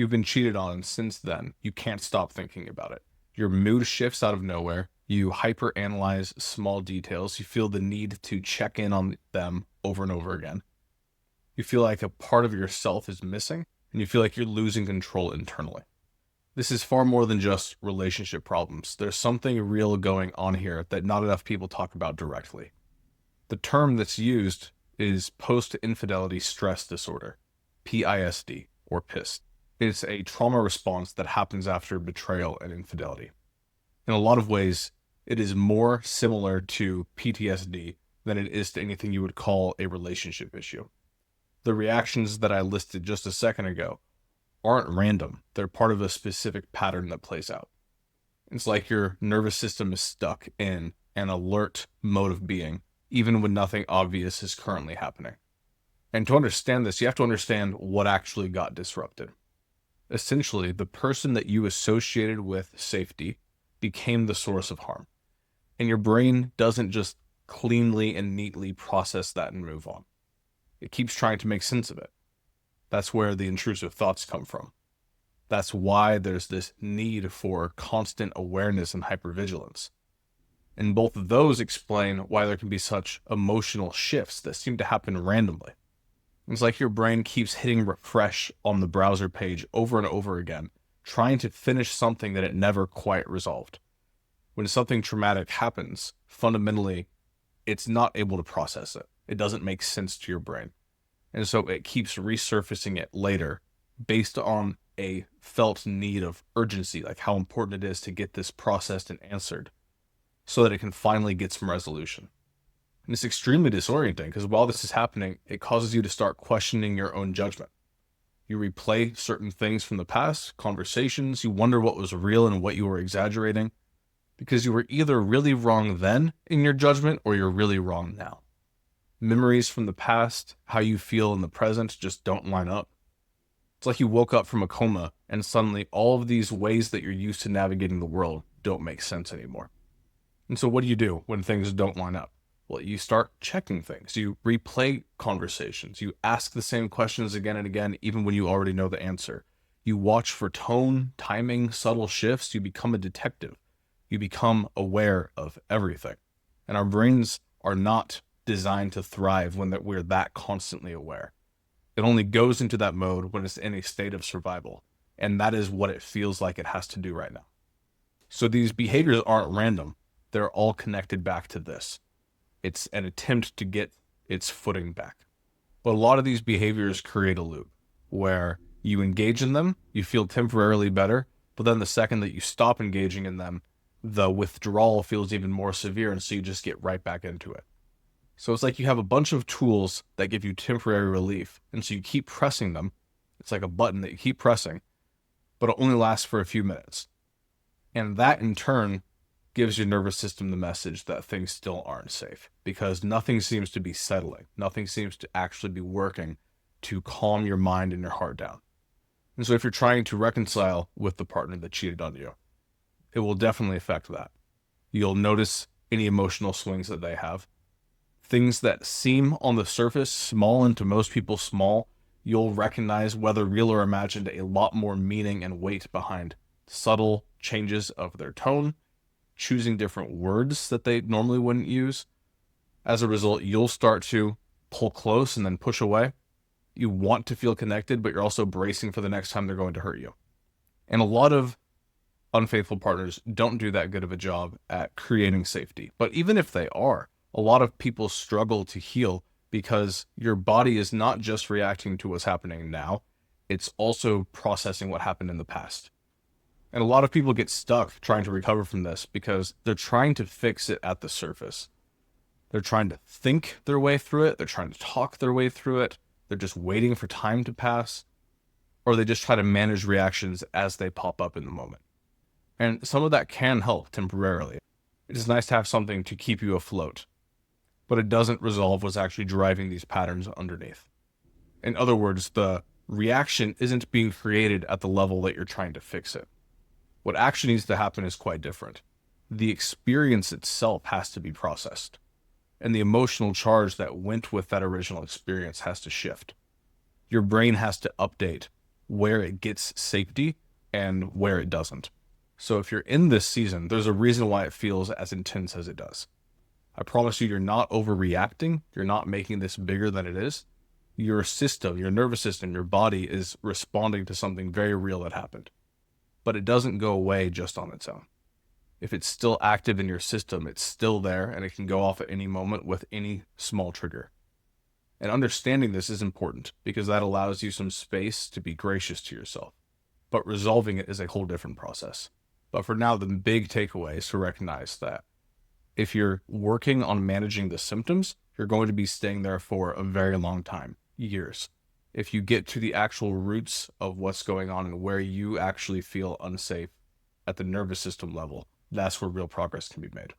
You've been cheated on, and since then, you can't stop thinking about it. Your mood shifts out of nowhere. You hyperanalyze small details. You feel the need to check in on them over and over again. You feel like a part of yourself is missing, and you feel like you're losing control internally. This is far more than just relationship problems. There's something real going on here that not enough people talk about directly. The term that's used is post-infidelity stress disorder, PISD, or PIST. It's a trauma response that happens after betrayal and infidelity. In a lot of ways, it is more similar to PTSD than it is to anything you would call a relationship issue. The reactions that I listed just a second ago aren't random. They're part of a specific pattern that plays out. It's like your nervous system is stuck in an alert mode of being, even when nothing obvious is currently happening. And to understand this, you have to understand what actually got disrupted. Essentially, the person that you associated with safety became the source of harm. And your brain doesn't just cleanly and neatly process that and move on. It keeps trying to make sense of it. That's where the intrusive thoughts come from. That's why there's this need for constant awareness and hypervigilance. And both of those explain why there can be such emotional shifts that seem to happen randomly. It's like your brain keeps hitting refresh on the browser page over and over again, trying to finish something that it never quite resolved. When something traumatic happens, fundamentally, it's not able to process it. It doesn't make sense to your brain. And so it keeps resurfacing it later based on a felt need of urgency, like how important it is to get this processed and answered so that it can finally get some resolution. And it's extremely disorienting because while this is happening, it causes you to start questioning your own judgment. You replay certain things from the past, conversations, you wonder what was real and what you were exaggerating, because you were either really wrong then in your judgment or you're really wrong now. Memories from the past, how you feel in the present just don't line up. It's like you woke up from a coma and suddenly all of these ways that you're used to navigating the world don't make sense anymore. And so what do you do when things don't line up? Well, you start checking things. You replay conversations. You ask the same questions again and again, even when you already know the answer. You watch for tone, timing, subtle shifts. You become a detective. You become aware of everything. And our brains are not designed to thrive when we're that constantly aware. It only goes into that mode when it's in a state of survival. And that is what it feels like it has to do right now. So these behaviors aren't random. They're all connected back to this. It's an attempt to get its footing back. But a lot of these behaviors create a loop where you engage in them, you feel temporarily better, but then the second that you stop engaging in them, the withdrawal feels even more severe, and so you just get right back into it. So it's like you have a bunch of tools that give you temporary relief, and so you keep pressing them. It's like a button that you keep pressing, but it only lasts for a few minutes. And that in turn gives your nervous system the message that things still aren't safe because nothing seems to be settling. Nothing seems to actually be working to calm your mind and your heart down. And so if you're trying to reconcile with the partner that cheated on you, it will definitely affect that. You'll notice any emotional swings that they have. Things that seem on the surface small, and to most people small, you'll recognize, whether real or imagined, a lot more meaning and weight behind subtle changes of their tone, choosing different words that they normally wouldn't use. As a result, you'll start to pull close and then push away. You want to feel connected, but you're also bracing for the next time they're going to hurt you. And a lot of unfaithful partners don't do that good of a job at creating safety. But even if they are, a lot of people struggle to heal because your body is not just reacting to what's happening now, it's also processing what happened in the past. And a lot of people get stuck trying to recover from this because they're trying to fix it at the surface. They're trying to think their way through it. They're trying to talk their way through it. They're just waiting for time to pass, or they just try to manage reactions as they pop up in the moment. And some of that can help temporarily. It is nice to have something to keep you afloat, but it doesn't resolve what's actually driving these patterns underneath. In other words, the reaction isn't being created at the level that you're trying to fix it. What actually needs to happen is quite different. The experience itself has to be processed, and the emotional charge that went with that original experience has to shift. Your brain has to update where it gets safety and where it doesn't. So if you're in this season, there's a reason why it feels as intense as it does. I promise you, you're not overreacting. You're not making this bigger than it is. Your system, your nervous system, your body is responding to something very real that happened. But it doesn't go away just on its own. If it's still active in your system, it's still there and it can go off at any moment with any small trigger. And understanding this is important because that allows you some space to be gracious to yourself. But resolving it is a whole different process. But for now, the big takeaway is to recognize that if you're working on managing the symptoms, you're going to be staying there for a very long time, years. If you get to the actual roots of what's going on and where you actually feel unsafe at the nervous system level, that's where real progress can be made.